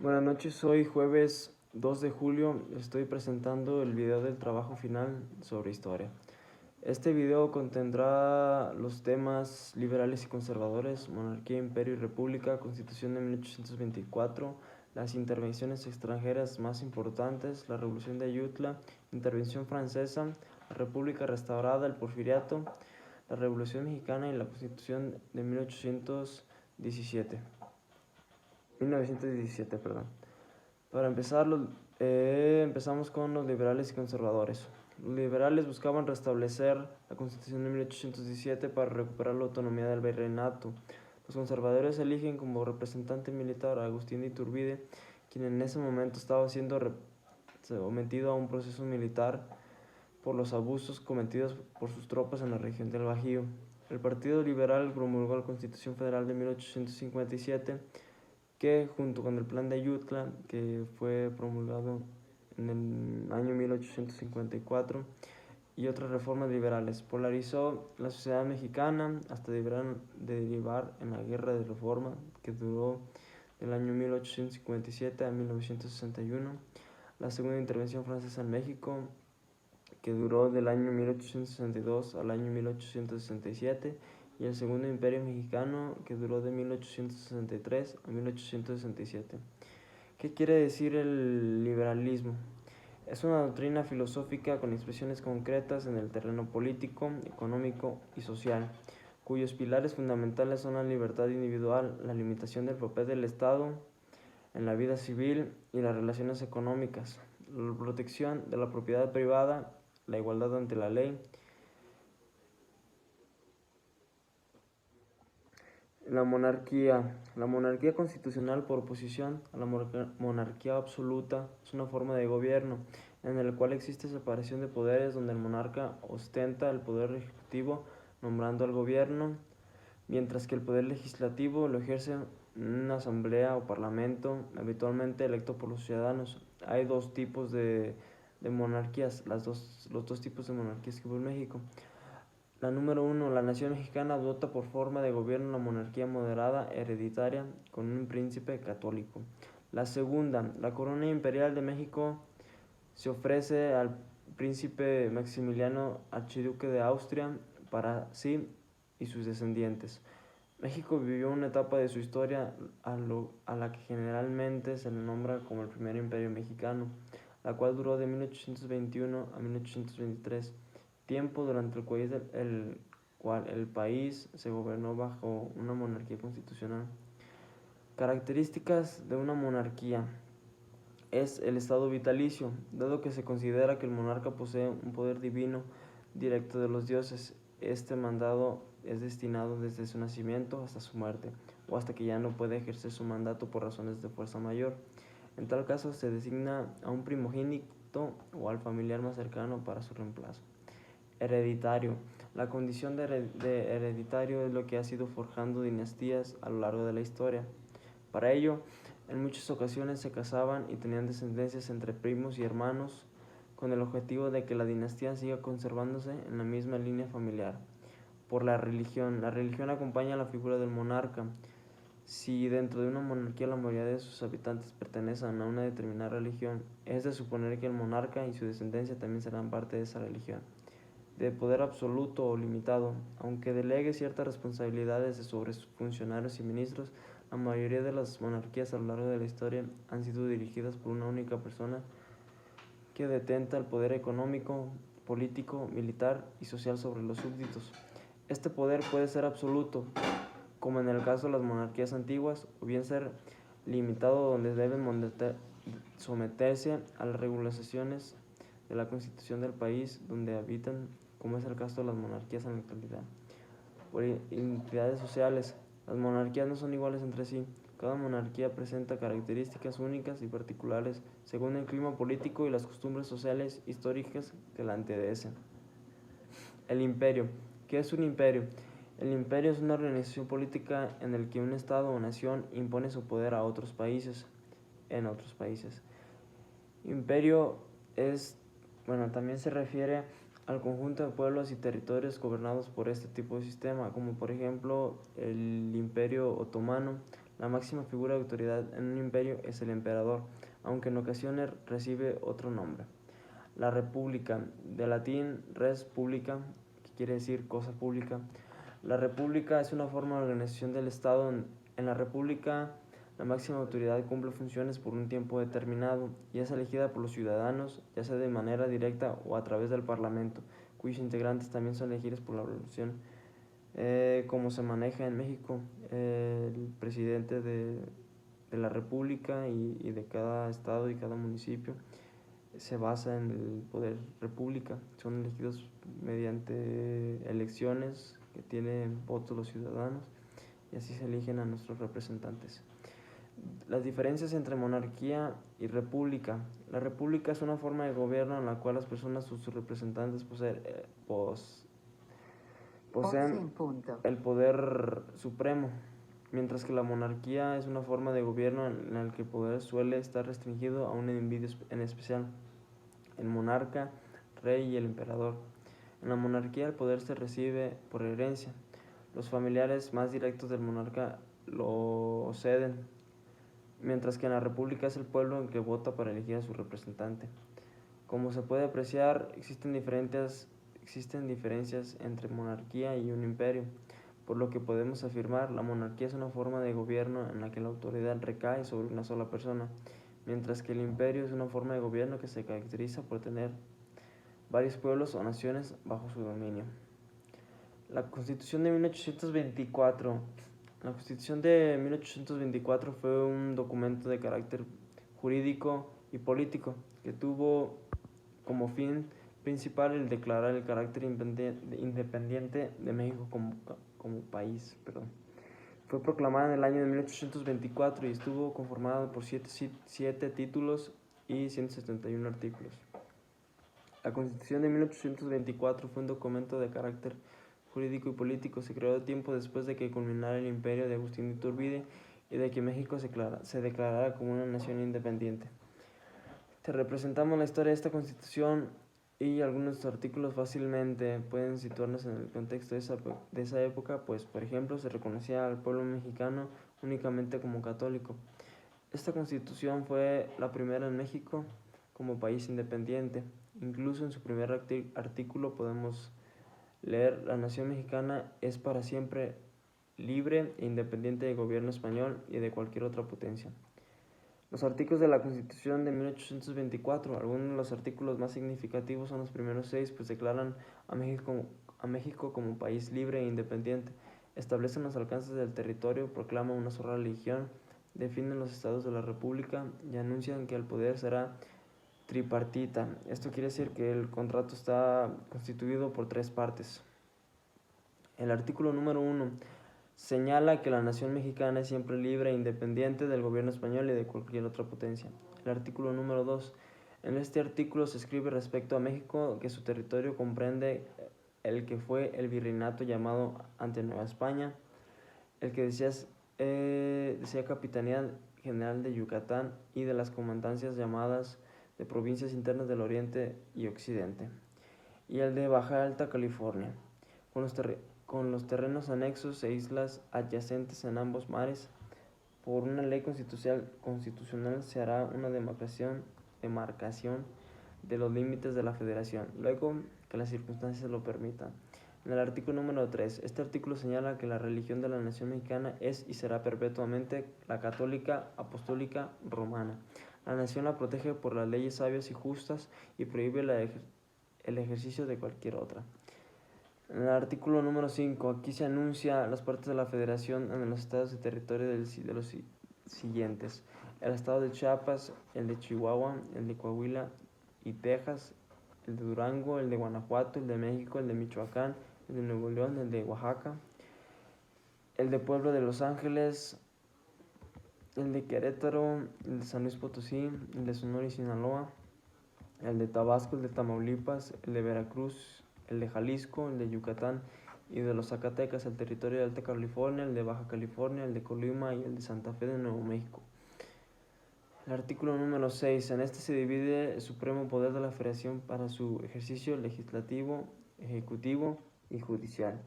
Buenas noches, hoy jueves 2 de julio estoy presentando el video del trabajo final sobre historia. Este video contendrá los temas liberales y conservadores, monarquía, imperio y república, constitución de 1824, las intervenciones extranjeras más importantes, la revolución de Ayutla, intervención francesa, la república restaurada, el porfiriato, la revolución mexicana y la constitución de 1917. Para empezar, empezamos con los liberales y conservadores. Los liberales buscaban restablecer la Constitución de 1817 para recuperar la autonomía del virreinato. Los conservadores eligen como representante militar a Agustín de Iturbide, quien en ese momento estaba siendo sometido a un proceso militar por los abusos cometidos por sus tropas en la región del Bajío. El Partido Liberal promulgó la Constitución Federal de 1857, que junto con el Plan de Ayutla, que fue promulgado en el año 1854, y otras reformas liberales, polarizó la sociedad mexicana hasta derivar en la Guerra de Reforma, que duró del año 1857 a 1961, la segunda intervención francesa en México, que duró del año 1862 al año 1867, y el Segundo Imperio Mexicano, que duró de 1863 a 1867. ¿Qué quiere decir el liberalismo? Es una doctrina filosófica con expresiones concretas en el terreno político, económico y social, cuyos pilares fundamentales son la libertad individual, la limitación del papel del Estado en la vida civil y las relaciones económicas, la protección de la propiedad privada, la igualdad ante la ley. La monarquía constitucional, por oposición a la monarquía absoluta, es una forma de gobierno en el cual existe separación de poderes, donde el monarca ostenta el poder ejecutivo nombrando al gobierno, mientras que el poder legislativo lo ejerce una asamblea o parlamento, habitualmente electo por los ciudadanos. Hay dos tipos de monarquías, los dos tipos de monarquías que hubo en México. La número 1, la nación mexicana adopta por forma de gobierno una monarquía moderada, hereditaria, con un príncipe católico. La segunda, la corona imperial de México se ofrece al príncipe Maximiliano, archiduque de Austria, para sí y sus descendientes. México vivió una etapa de su historia a la que generalmente se le nombra como el primer imperio mexicano, la cual duró de 1821 a 1823, tiempo durante el cual el país se gobernó bajo una monarquía constitucional. Características de una monarquía: es el estado vitalicio, dado que se considera que el monarca posee un poder divino directo de los dioses. Este mandado es destinado desde su nacimiento hasta su muerte, o hasta que ya no puede ejercer su mandato por razones de fuerza mayor. En tal caso se designa a un primogénito o al familiar más cercano para su reemplazo. Hereditario. La condición de hereditario es lo que ha sido forjando dinastías a lo largo de la historia. Para ello, en muchas ocasiones se casaban y tenían descendencias entre primos y hermanos, con el objetivo de que la dinastía siga conservándose en la misma línea familiar. Por la religión acompaña a la figura del monarca. Si dentro de una monarquía la mayoría de sus habitantes pertenecen a una determinada religión, es de suponer que el monarca y su descendencia también serán parte de esa religión. De poder absoluto o limitado, aunque delegue ciertas responsabilidades sobre sus funcionarios y ministros, la mayoría de las monarquías a lo largo de la historia han sido dirigidas por una única persona que detenta el poder económico, político, militar y social sobre los súbditos. Este poder puede ser absoluto, como en el caso de las monarquías antiguas, o bien ser limitado, donde deben someterse a las regulaciones de la constitución del país donde habitan, como es el caso de las monarquías en la actualidad. Por identidades sociales, las monarquías no son iguales entre sí. Cada monarquía presenta características únicas y particulares según el clima político y las costumbres sociales históricas que la anteceden. El imperio. ¿Qué es un imperio? El imperio es una organización política en la que un estado o nación impone su poder a otros países, en otros países. Imperio también se refiere al conjunto de pueblos y territorios gobernados por este tipo de sistema, como por ejemplo el Imperio Otomano, La máxima figura de autoridad en un imperio es el emperador, aunque en ocasiones recibe otro nombre. La república, de latín res publica, que quiere decir cosa pública. La república es una forma de organización del Estado. En la república, la máxima autoridad cumple funciones por un tiempo determinado y es elegida por los ciudadanos, ya sea de manera directa o a través del Parlamento, cuyos integrantes también son elegidos por la población. Como se maneja en México, el presidente de la república y de cada estado y cada municipio se basa en el poder república. Son elegidos mediante elecciones que tienen votos los ciudadanos y así se eligen a nuestros representantes. Las diferencias entre monarquía y república. La república es una forma de gobierno en la cual las personas o sus representantes poseen el poder supremo, mientras que la monarquía es una forma de gobierno en la que el poder suele estar restringido a un individuo en especial, el monarca, rey y el emperador. En la monarquía el poder se recibe por herencia. Los familiares más directos del monarca lo ceden, mientras que en la república es el pueblo el que vota para elegir a su representante. Como se puede apreciar, existen diferencias entre monarquía y un imperio, por lo que podemos afirmar la monarquía es una forma de gobierno en la que la autoridad recae sobre una sola persona, mientras que el imperio es una forma de gobierno que se caracteriza por tener varios pueblos o naciones bajo su dominio. La Constitución de 1824. La Constitución de 1824 fue un documento de carácter jurídico y político que tuvo como fin principal el declarar el carácter independiente de México como país. Fue proclamada en el año de 1824 y estuvo conformada por 7 títulos y 171 artículos. La Constitución de 1824 fue un documento de carácter jurídico y político. Se creó tiempo después de que culminara el imperio de Agustín de Iturbide y de que México se declarara como una nación independiente. Te representamos la historia de esta Constitución y algunos artículos fácilmente pueden situarnos en el contexto de esa época, pues por ejemplo se reconocía al pueblo mexicano únicamente como católico. Esta Constitución fue la primera en México como país independiente. Incluso en su primer artículo podemos leer: la nación mexicana es para siempre libre e independiente del gobierno español y de cualquier otra potencia. Los artículos de la Constitución de 1824, algunos de los artículos más significativos son los primeros 6, pues declaran a México como país libre e independiente, establecen los alcances del territorio, proclaman una sola religión, definen los estados de la República y anuncian que el poder será tripartita. Esto quiere decir que el contrato está constituido por 3 partes. El artículo número 1 señala que la nación mexicana es siempre libre e independiente del gobierno español y de cualquier otra potencia. El artículo número 2. En este artículo se escribe respecto a México que su territorio comprende el que fue el virreinato llamado ante Nueva España, el que decía Capitanía General de Yucatán y de las comandancias llamadas de provincias internas del Oriente y Occidente, y el de Baja Alta California, con los terrenos anexos e islas adyacentes en ambos mares. Por una ley constitucional se hará una demarcación de los límites de la federación, luego que las circunstancias lo permitan. En el artículo número 3, este artículo señala que la religión de la nación mexicana es y será perpetuamente la católica apostólica romana. La nación la protege por las leyes sabias y justas y prohíbe el ejercicio de cualquier otra. En el artículo número 5, aquí se anuncia las partes de la federación en los estados de territorio de los siguientes: el estado de Chiapas, el de Chihuahua, el de Coahuila y Texas, el de Durango, el de Guanajuato, el de México, el de Michoacán, el de Nuevo León, el de Oaxaca, el de Pueblo de Los Ángeles, el de Querétaro, el de San Luis Potosí, el de Sonora y Sinaloa, el de Tabasco, el de Tamaulipas, el de Veracruz, el de Jalisco, el de Yucatán y de los Zacatecas, el territorio de Alta California, el de Baja California, el de Colima y el de Santa Fe de Nuevo México. El artículo número 6. En este se divide el supremo poder de la Federación para su ejercicio legislativo, ejecutivo y judicial.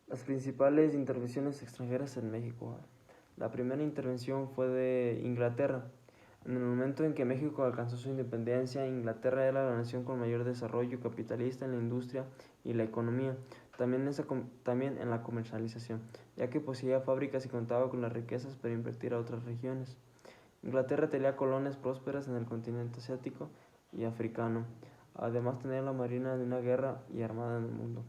Las principales intervenciones extranjeras en México. La primera intervención fue de Inglaterra. En el momento en que México alcanzó su independencia, Inglaterra era la nación con mayor desarrollo capitalista en la industria y la economía, también en la comercialización, ya que poseía fábricas y contaba con las riquezas para invertir a otras regiones. Inglaterra tenía colonias prósperas en el continente asiático y africano. Además tenía la marina de una guerra y armada en el mundo.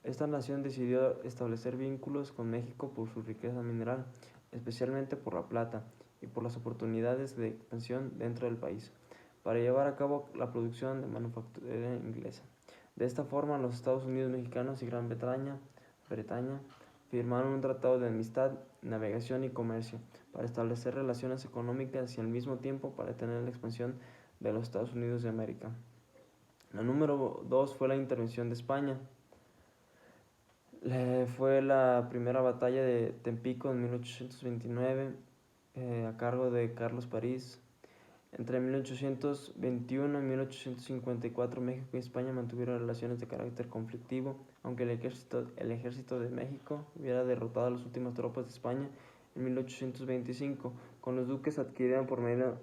Esta nación decidió establecer vínculos con México por su riqueza mineral, especialmente por la plata, y por las oportunidades de expansión dentro del país, para llevar a cabo la producción de manufactura inglesa. De esta forma, los Estados Unidos mexicanos y Gran Bretaña firmaron un tratado de amistad, navegación y comercio para establecer relaciones económicas y al mismo tiempo para detener la expansión de los Estados Unidos de América. La número 2 fue la intervención de España. Fue la primera batalla de Tampico en 1829 a cargo de Carlos París. Entre 1821 y 1854 México y España mantuvieron relaciones de carácter conflictivo, aunque el ejército de México hubiera derrotado a las últimas tropas de España en 1825, con los duques adquirieron por medio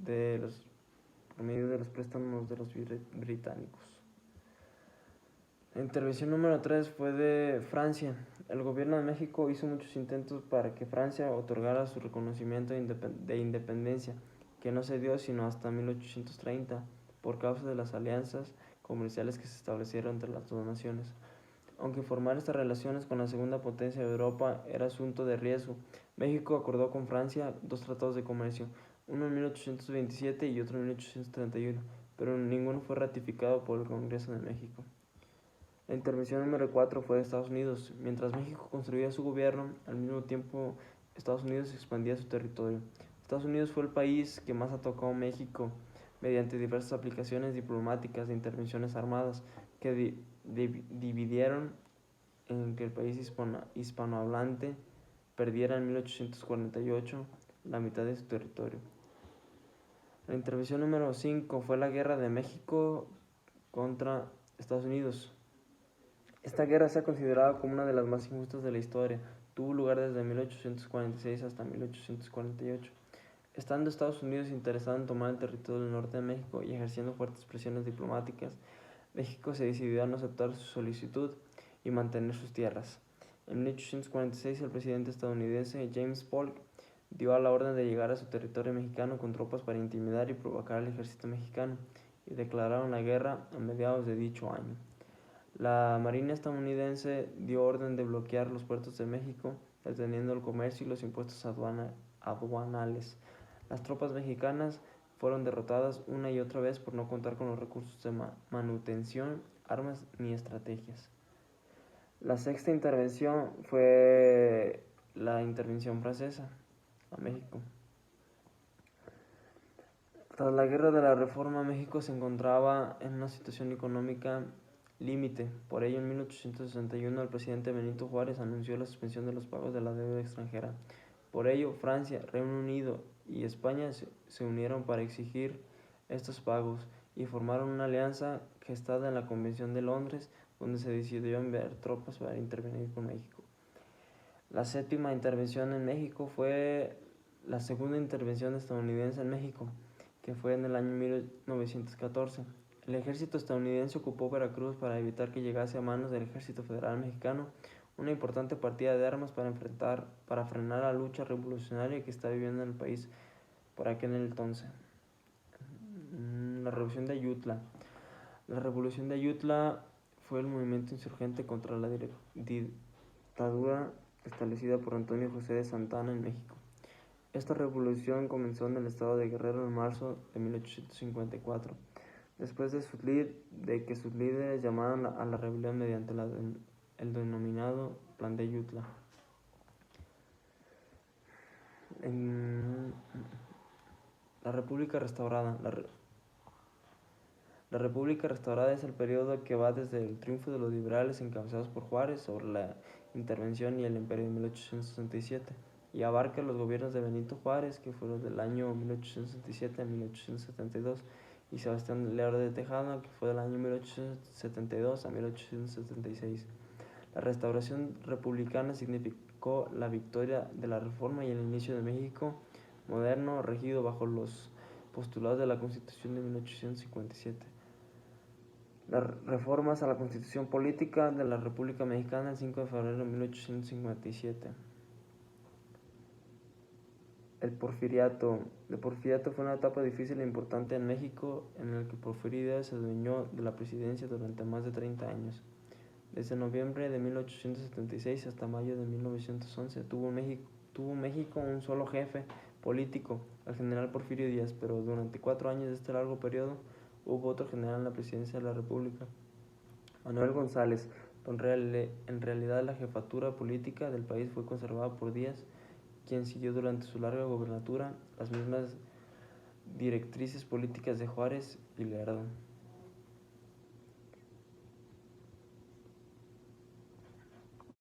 de los préstamos de los británicos. La intervención número 3 fue de Francia. El gobierno de México hizo muchos intentos para que Francia otorgara su reconocimiento de independencia, que no se dio sino hasta 1830, por causa de las alianzas comerciales que se establecieron entre las dos naciones. Aunque formar estas relaciones con la segunda potencia de Europa era asunto de riesgo, México acordó con Francia 2 tratados de comercio, uno en 1827 y otro en 1831, pero ninguno fue ratificado por el Congreso de México. La intervención número 4 fue de Estados Unidos. Mientras México construía su gobierno, al mismo tiempo Estados Unidos expandía su territorio. Estados Unidos fue el país que más atacó a México mediante diversas aplicaciones diplomáticas e intervenciones armadas que dividieron en que el país hispanohablante perdiera en 1848 la mitad de su territorio. La intervención número 5 fue la Guerra de México contra Estados Unidos. Esta guerra se ha considerado como una de las más injustas de la historia. Tuvo lugar desde 1846 hasta 1848. Estando Estados Unidos interesado en tomar el territorio del norte de México y ejerciendo fuertes presiones diplomáticas, México se decidió a no aceptar su solicitud y mantener sus tierras. En 1846 el presidente estadounidense James Polk dio la orden de llegar a su territorio mexicano con tropas para intimidar y provocar al ejército mexicano, y declararon la guerra a mediados de dicho año. La Marina estadounidense dio orden de bloquear los puertos de México, deteniendo el comercio y los impuestos aduanales. Las tropas mexicanas fueron derrotadas una y otra vez por no contar con los recursos de manutención, armas ni estrategias. La sexta intervención fue la intervención francesa a México. Tras la Guerra de la Reforma, México se encontraba en una situación económica límite. Por ello, en 1861 el presidente Benito Juárez anunció la suspensión de los pagos de la deuda extranjera. Por ello, Francia, Reino Unido y España se unieron para exigir estos pagos y formaron una alianza gestada en la Convención de Londres, donde se decidió enviar tropas para intervenir con México. La séptima intervención en México fue la segunda intervención estadounidense en México, que fue en el año 1914. El ejército estadounidense ocupó Veracruz para evitar que llegase a manos del ejército federal mexicano una importante partida de armas para frenar la lucha revolucionaria que está viviendo en el país por aquel entonces. La Revolución de Ayutla. La Revolución de Ayutla fue el movimiento insurgente contra la dictadura establecida por Antonio José de Santa Anna en México. Esta revolución comenzó en el estado de Guerrero en marzo de 1854, después de que sus líderes llamaron a la rebelión mediante el denominado Plan de Ayutla. La República Restaurada. La República Restaurada es el periodo que va desde el triunfo de los liberales encabezados por Juárez sobre la intervención y el imperio de 1867, y abarca los gobiernos de Benito Juárez, que fueron del año 1867 a 1872, y Sebastián Lerdo de Tejada, que fue del año 1872 a 1876. La restauración republicana significó la victoria de la Reforma y el inicio de México moderno, regido bajo los postulados de la Constitución de 1857. Las reformas a la Constitución Política de la República Mexicana el 5 de febrero de 1857. El Porfiriato. El Porfiriato fue una etapa difícil e importante en México, en el que Porfirio Díaz se adueñó de la presidencia durante más de 30 años. Desde noviembre de 1876 hasta mayo de 1911 tuvo México un solo jefe político, el general Porfirio Díaz, pero durante 4 años de este largo periodo hubo otro general en la presidencia de la República, Manuel González. En realidad la jefatura política del país fue conservada por Díaz, quien siguió durante su larga gobernatura las mismas directrices políticas de Juárez y Lerdo.